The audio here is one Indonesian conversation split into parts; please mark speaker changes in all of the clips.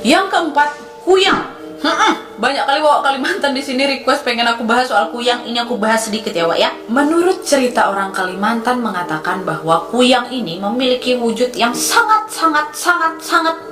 Speaker 1: Yang keempat, kuyang. Banyak kali Wak Kalimantan di sini request pengen aku bahas soal kuyang. Ini aku bahas sedikit ya Wak ya. Menurut cerita orang Kalimantan mengatakan bahwa kuyang ini memiliki wujud yang sangat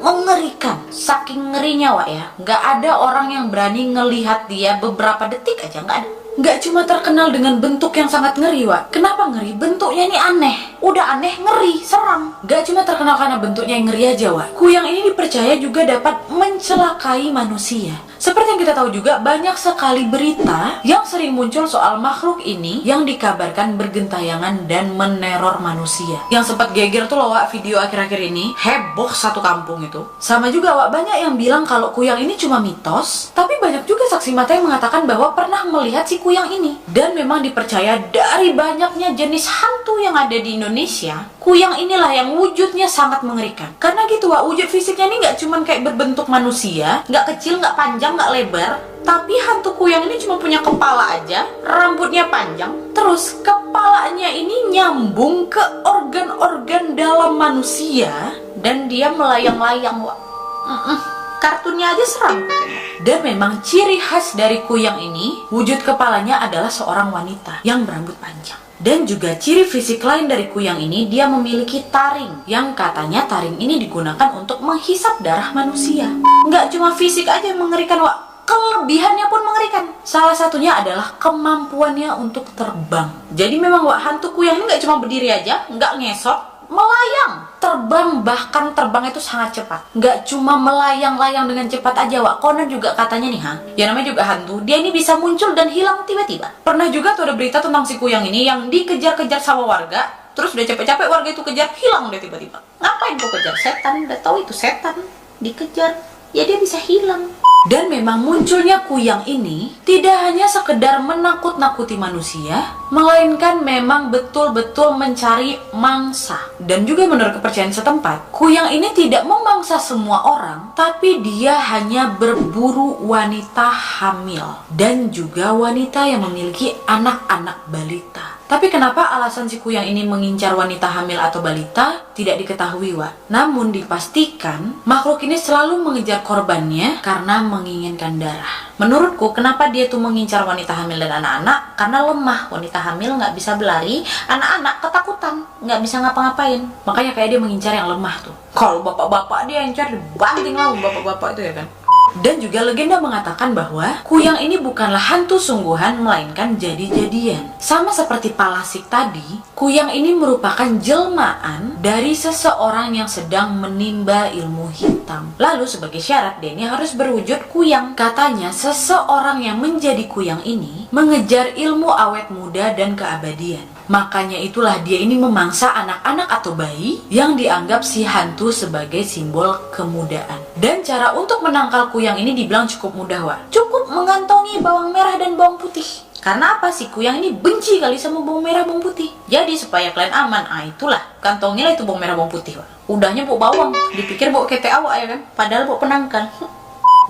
Speaker 1: mengerikan. Saking ngerinya Wak ya, nggak ada orang yang berani ngelihat dia beberapa detik aja, nggak ada. Nggak cuma terkenal dengan bentuk yang sangat ngeri Wak. Kenapa ngeri? Bentuknya ini aneh. Udah aneh, ngeri, seram. Nggak cuma terkenal karena bentuknya yang ngeri aja Wak. Kuyang ini dipercaya juga dapat mencelakai manusia. Seperti yang kita tahu juga, banyak sekali berita yang sering muncul soal makhluk ini yang dikabarkan bergentayangan dan meneror manusia. Yang sempat geger tuh loh Wak, video akhir-akhir ini. Heboh satu kampung itu. Sama juga Wak, banyak yang bilang kalau kuyang ini cuma mitos. Tapi banyak juga saksi mata yang mengatakan bahwa pernah melihat si kuyang ini. Dan memang dipercaya dari banyaknya jenis hantu yang ada di Indonesia, kuyang inilah yang wujudnya sangat mengerikan. Karena gitu Wak, wujud fisiknya ini nggak cuma kayak berbentuk manusia, nggak kecil, nggak panjang, nggak lebar, tapi hantu kuyang ini cuma punya kepala aja, rambutnya panjang, terus kepalanya ini nyambung ke organ-organ dalam manusia, dan dia melayang-layang Wak. Kartunnya aja seram. Dan memang ciri khas dari kuyang ini, wujud kepalanya adalah seorang wanita yang berambut panjang. Dan juga ciri fisik lain dari kuyang ini, dia memiliki taring, yang katanya taring ini digunakan untuk menghisap darah manusia. Nggak cuma fisik aja yang mengerikan Wak, kelebihannya pun mengerikan. Salah satunya adalah kemampuannya untuk terbang. Jadi memang Wak, hantu kuyang ini nggak cuma berdiri aja, nggak ngesot, melayang. Terbang, bahkan terbang itu sangat cepat. Nggak cuma melayang-layang dengan cepat aja Wak, konon juga katanya nih ya namanya juga hantu, dia ini bisa muncul dan hilang tiba-tiba. Pernah juga tuh ada berita tentang si kuyang ini yang dikejar-kejar sama warga, terus udah capek-capek warga itu kejar, hilang deh tiba-tiba. Ngapain kok kejar? Setan, udah tahu itu setan, dikejar, ya dia bisa hilang. Dan memang munculnya kuyang ini tidak hanya sekedar menakut-nakuti manusia, melainkan memang betul-betul mencari mangsa. Dan juga menurut kepercayaan setempat, kuyang ini tidak memangsa semua orang, tapi dia hanya berburu wanita hamil dan juga wanita yang memiliki anak-anak balita. Tapi kenapa alasan si kuyang ini mengincar wanita hamil atau balita tidak diketahui Wak. Namun dipastikan makhluk ini selalu mengejar korbannya karena menginginkan darah. Menurutku kenapa dia tuh mengincar wanita hamil dan anak-anak? Karena lemah. Wanita hamil nggak bisa berlari, anak-anak ketakutan, nggak bisa ngapa-ngapain. Makanya kayak dia mengincar yang lemah tuh. Kalau bapak-bapak dia yang cari, banting lah bapak-bapak itu ya kan. Dan juga legenda mengatakan bahwa kuyang ini bukanlah hantu sungguhan, melainkan jadi-jadian. Sama seperti Palasik tadi, kuyang ini merupakan jelmaan dari seseorang yang sedang menimba ilmu hitam. Lalu sebagai syarat dia ini harus berwujud kuyang. Katanya seseorang yang menjadi kuyang ini mengejar ilmu awet muda dan keabadian. Makanya itulah dia ini memangsa anak-anak atau bayi yang dianggap si hantu sebagai simbol kemudaan. Dan cara untuk menangkal kuyang ini dibilang cukup mudah Wak. Cukup mengantongi bawang merah dan bawang putih. Karena apa? Si kuyang ini benci kali sama bawang merah bawang putih. Jadi supaya kalian aman, itulah kantongilah itu bawang merah bawang putih Wak. Udahnya bawa bawang, dipikir bawa ketek awak ya kan? Padahal bawa penangkal.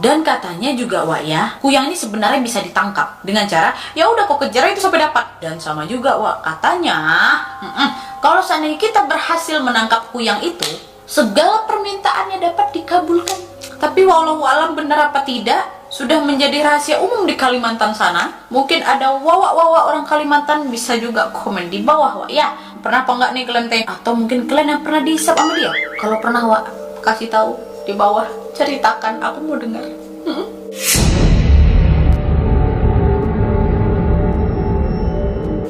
Speaker 1: Dan katanya juga Wak ya, kuyang ini sebenarnya bisa ditangkap dengan cara ya udah kok kejar itu sampai dapat. Dan sama juga Wak, katanya kalau seandainya kita berhasil menangkap kuyang itu, segala permintaannya dapat dikabulkan. Tapi wallahu alam benar apa tidak sudah menjadi rahasia umum di Kalimantan sana. Mungkin ada wawak-wawak orang Kalimantan, bisa juga komen di bawah Wak ya. Pernah apa enggak nih kalian atau mungkin kalian yang pernah dihisap sama dia? Kalau pernah Wak, kasih tahu di bawah, ceritakan, aku mau dengar.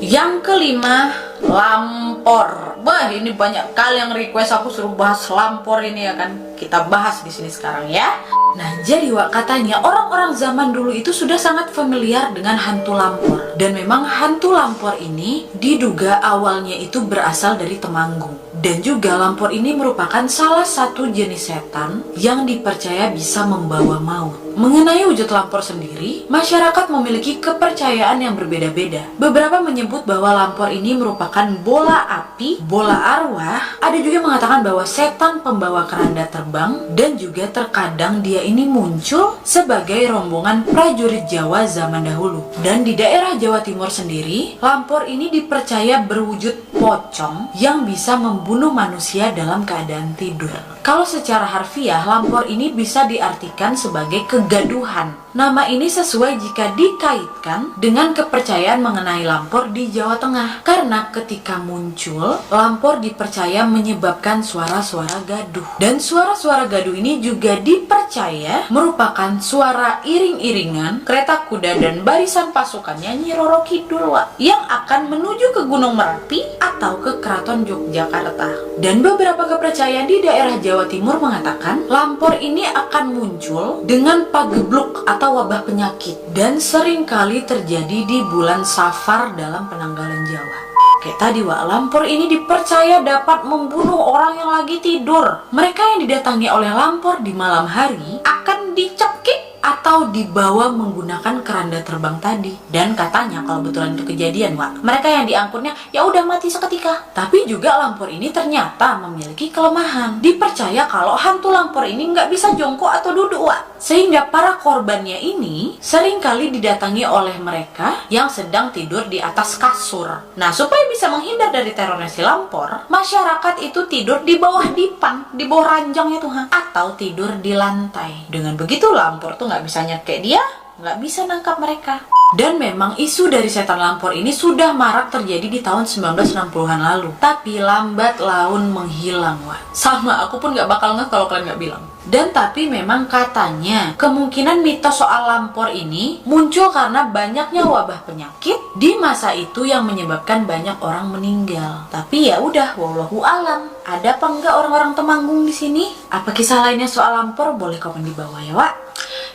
Speaker 1: Yang kelima, lampor. Wah, ini banyak kali yang request aku suruh bahas lampor ini ya kan. Kita bahas di sini sekarang ya. Nah, jadi Wak, katanya orang-orang zaman dulu itu sudah sangat familiar dengan hantu lampor. Dan memang hantu lampor ini diduga awalnya itu berasal dari Temanggung. Dan juga lampor ini merupakan salah satu jenis setan yang dipercaya bisa membawa maut. Mengenai wujud lampor sendiri, masyarakat memiliki kepercayaan yang berbeda-beda. Beberapa menyebut bahwa lampor ini merupakan bola api, bola arwah. Ada juga yang mengatakan bahwa setan pembawa keranda terbang, dan juga terkadang dia ini muncul sebagai rombongan prajurit Jawa zaman dahulu. Dan di daerah Jawa Timur sendiri, lampor ini dipercaya berwujud pocong yang bisa membunuh membunuh manusia dalam keadaan tidur. Kalau secara harfiah, lampor ini bisa diartikan sebagai kegaduhan. Nama ini sesuai jika dikaitkan dengan kepercayaan mengenai lampor di Jawa Tengah. Karena ketika muncul, lampor dipercaya menyebabkan suara-suara gaduh. Dan suara-suara gaduh ini juga dipercaya merupakan suara iring-iringan kereta kuda dan barisan pasukannya Nyi Roro Kidul, Wak, yang akan menuju ke Gunung Merapi atau ke Keraton Yogyakarta. Dan beberapa kepercayaan di daerah Jawa Timur mengatakan lampor ini akan muncul dengan pagebluk atau wabah penyakit dan seringkali terjadi di bulan Safar dalam penanggalan Jawa. Kayak tadi, Wak, lampor ini dipercaya dapat membunuh orang yang lagi tidur. Mereka yang didatangi oleh lampor di malam hari akan dicekik atau dibawa menggunakan keranda terbang tadi. Dan katanya kalau betulan itu kejadian, Wak, mereka yang diangkutnya ya udah mati seketika. Tapi juga lampor ini ternyata memiliki kelemahan. Dipercaya kalau hantu lampor ini nggak bisa jongkok atau duduk, Wak. Sehingga para korbannya ini seringkali didatangi oleh mereka yang sedang tidur di atas kasur. Nah, supaya bisa menghindar dari terornya si lampor, masyarakat itu tidur di bawah dipan, di bawah ranjangnya tuh, atau tidur di lantai. Dengan begitu lampor tuh nggak bisa nyekek dia, nggak bisa nangkap mereka. Dan memang isu dari setan lampor ini sudah marak terjadi di tahun 1960-an lalu. Tapi lambat laun menghilang, Wak. Sama, aku pun nggak bakal ngeh kalau kalian nggak bilang. Dan tapi memang katanya kemungkinan mitos soal lampor ini muncul karena banyaknya wabah penyakit di masa itu yang menyebabkan banyak orang meninggal. Tapi ya udah, wallahu alam. Ada apa enggak orang-orang Temanggung di sini? Apa kisah lainnya soal lampor? Boleh komen di bawah ya, Wak.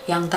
Speaker 1: Yang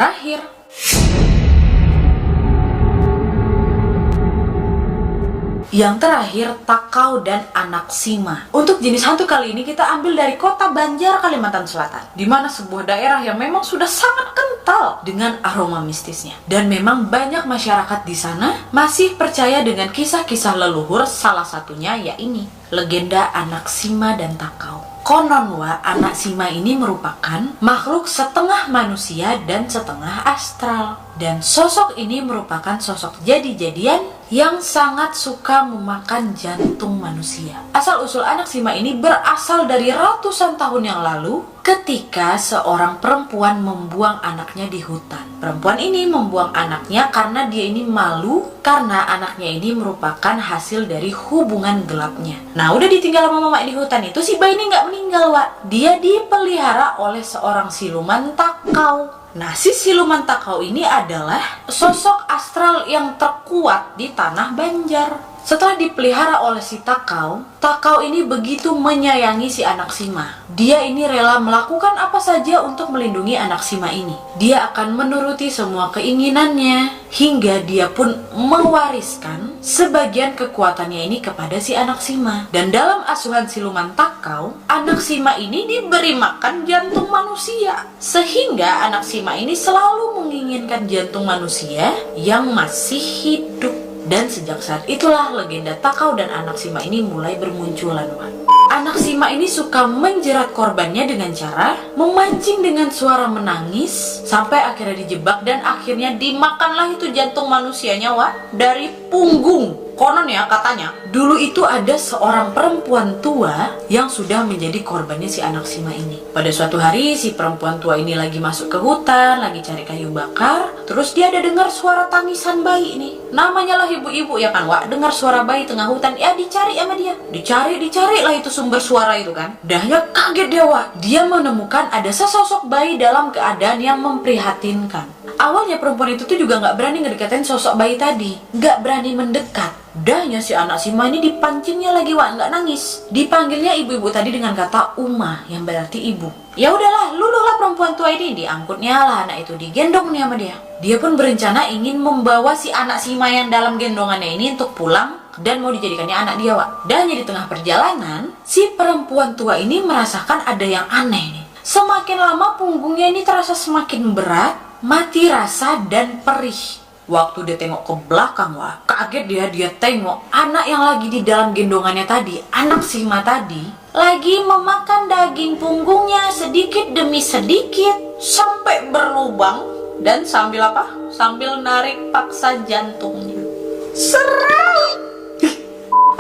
Speaker 1: terakhir, Takau dan Anak Sima. Untuk jenis hantu kali ini kita ambil dari kota Banjar, Kalimantan Selatan, di mana sebuah daerah yang memang sudah sangat kental dengan aroma mistisnya. Dan memang banyak masyarakat di sana masih percaya dengan kisah-kisah leluhur, salah satunya ya ini, legenda Anak Sima dan Takau. Konon, Wak, Anak Sima ini merupakan makhluk setengah manusia dan setengah astral. Dan sosok ini merupakan sosok jadi-jadian yang sangat suka memakan jantung manusia. Asal-usul Anak Sima ini berasal dari ratusan tahun yang lalu ketika seorang perempuan membuang anaknya di hutan. Perempuan ini membuang anaknya karena dia ini malu karena anaknya ini merupakan hasil dari hubungan gelapnya. Nah, udah ditinggal sama mama di hutan itu, si bayi ini nggak meninggal, Wak. Dia dipelihara oleh seorang siluman Takau. Nah, si siluman Takau ini adalah sosok astral yang terkuat di tanah Banjar. Setelah dipelihara oleh si Takau, Takau ini begitu menyayangi si Anak Sima. Dia ini rela melakukan apa saja untuk melindungi Anak Sima ini. Dia akan menuruti semua keinginannya, hingga dia pun mewariskan sebagian kekuatannya ini kepada si Anak Sima. Dan dalam asuhan siluman Takau, Anak Sima ini diberi makan jantung manusia. Sehingga Anak Sima ini selalu menginginkan jantung manusia yang masih hidup. Dan sejak saat itulah legenda Takau dan Anak Sima ini mulai bermunculan, Wak. Anak Sima ini suka menjerat korbannya dengan cara memancing dengan suara menangis sampai akhirnya dijebak dan akhirnya dimakanlah itu jantung manusianya, Wak, dari punggung. Konon ya, katanya dulu itu ada seorang perempuan tua yang sudah menjadi korbannya si Anak Sima ini. Pada suatu hari si perempuan tua ini lagi masuk ke hutan, lagi cari kayu bakar. Terus dia ada dengar suara tangisan bayi ini. Namanya lah ibu-ibu ya kan, Wak. Dengar suara bayi tengah hutan, ya dicari sama dia. Dicari lah itu sumber suara itu kan. Dahnya kaget dia, Wak. Dia menemukan ada sesosok bayi dalam keadaan yang memprihatinkan. Awalnya perempuan itu tuh juga nggak berani ngedekatin sosok bayi tadi, nggak berani mendekat. Dahnya si Anak Sima ini dipancingnya lagi, Wak, nggak nangis. Dipanggilnya ibu-ibu tadi dengan kata Uma, yang berarti ibu. Ya udahlah, luluhlah perempuan tua ini, diangkutnya lah anak itu, digendong nih sama dia. Dia pun berencana ingin membawa si Anak Sima yang dalam gendongannya ini untuk pulang dan mau dijadikannya anak dia, Wak. Dan di tengah perjalanan, si perempuan tua ini merasakan ada yang aneh nih. Semakin lama punggungnya ini terasa semakin berat, mati rasa dan perih. Waktu dia tengok ke belakang, Wak, kaget dia tengok anak yang lagi di dalam gendongannya tadi, Anak Sima tadi, lagi memakan daging punggungnya sedikit demi sedikit sampai berlubang dan sambil apa? Sambil narik paksa jantungnya. Seram!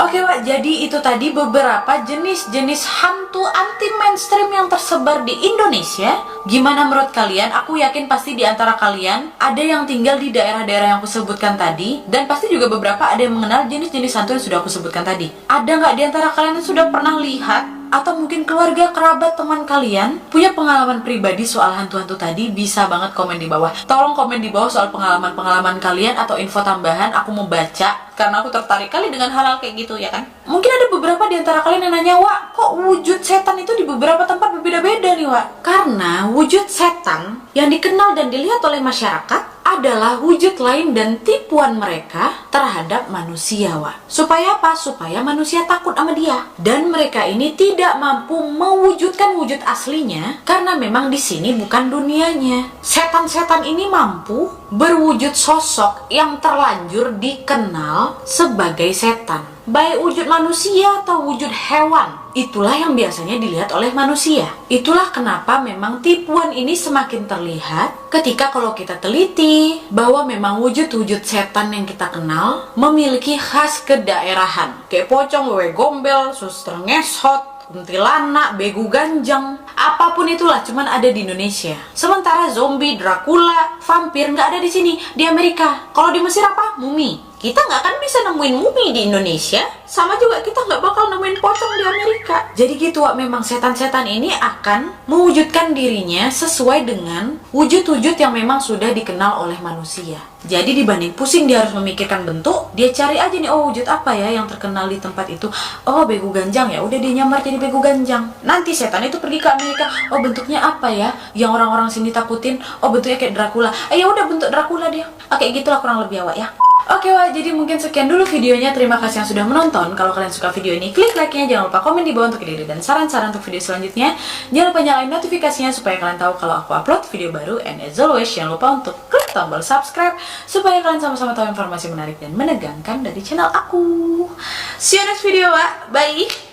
Speaker 1: Oke Wak, jadi itu tadi beberapa jenis-jenis hantu anti mainstream yang tersebar di Indonesia. Gimana menurut kalian? Aku yakin pasti di antara kalian ada yang tinggal di daerah-daerah yang aku sebutkan tadi, dan pasti juga beberapa ada yang mengenal jenis-jenis hantu yang sudah aku sebutkan tadi. Ada nggak di antara kalian yang sudah pernah lihat atau mungkin keluarga, kerabat, teman kalian punya pengalaman pribadi soal hantu-hantu tadi? Bisa banget komen di bawah. Tolong komen di bawah soal pengalaman-pengalaman kalian atau info tambahan. Aku mau baca karena aku tertarik kali dengan hal-hal kayak gitu ya kan. Mungkin ada beberapa di antara kalian yang nanya, Wak, kok wujud setan itu di beberapa tempat berbeda-beda nih Wak? Karena wujud setan yang dikenal dan dilihat oleh masyarakat adalah wujud lain dan tipuan mereka terhadap manusia, Wak. Supaya apa? Supaya manusia takut sama dia. Dan mereka ini tidak mampu mewujudkan wujud aslinya karena memang di sini bukan dunianya. Setan-setan ini mampu berwujud sosok yang terlanjur dikenal sebagai setan, baik wujud manusia atau wujud hewan. Itulah yang biasanya dilihat oleh manusia. Itulah kenapa memang tipuan ini semakin terlihat ketika kalau kita teliti bahwa memang wujud-wujud setan yang kita kenal memiliki khas kedaerahan. Kayak pocong, wewe gombel, suster ngesot, kuntilanak, begu ganjang, apapun itulah cuman ada di Indonesia. Sementara zombie, Dracula, vampir nggak ada di sini, di Amerika. Kalau di Mesir apa? Mumi. Kita nggak akan bisa nemuin mumi di Indonesia, sama juga kita nggak bakal nemuin pocong di Amerika. Jadi gitu, Wak, memang setan-setan ini akan mewujudkan dirinya sesuai dengan wujud-wujud yang memang sudah dikenal oleh manusia. Jadi dibanding pusing dia harus memikirkan bentuk, dia cari aja nih, oh wujud apa ya yang terkenal di tempat itu. Oh begu ganjang, ya udah dia nyamar jadi begu ganjang. Nanti setan itu pergi ke Amerika, oh bentuknya apa ya yang orang-orang sini takutin, oh bentuknya kayak Dracula. Ya udah bentuk Dracula dia. Oke, gitulah kurang lebih, Wak, ya. Oke Wak, jadi mungkin sekian dulu videonya. Terima kasih yang sudah menonton. Kalau kalian suka video ini, klik like-nya. Jangan lupa komen di bawah untuk ide dan saran-saran untuk video selanjutnya. Jangan lupa nyalain notifikasinya supaya kalian tahu kalau aku upload video baru. And as always, jangan lupa untuk klik tombol subscribe supaya kalian sama-sama tahu informasi menarik dan menegangkan dari channel aku. See you next video, Wak. Bye!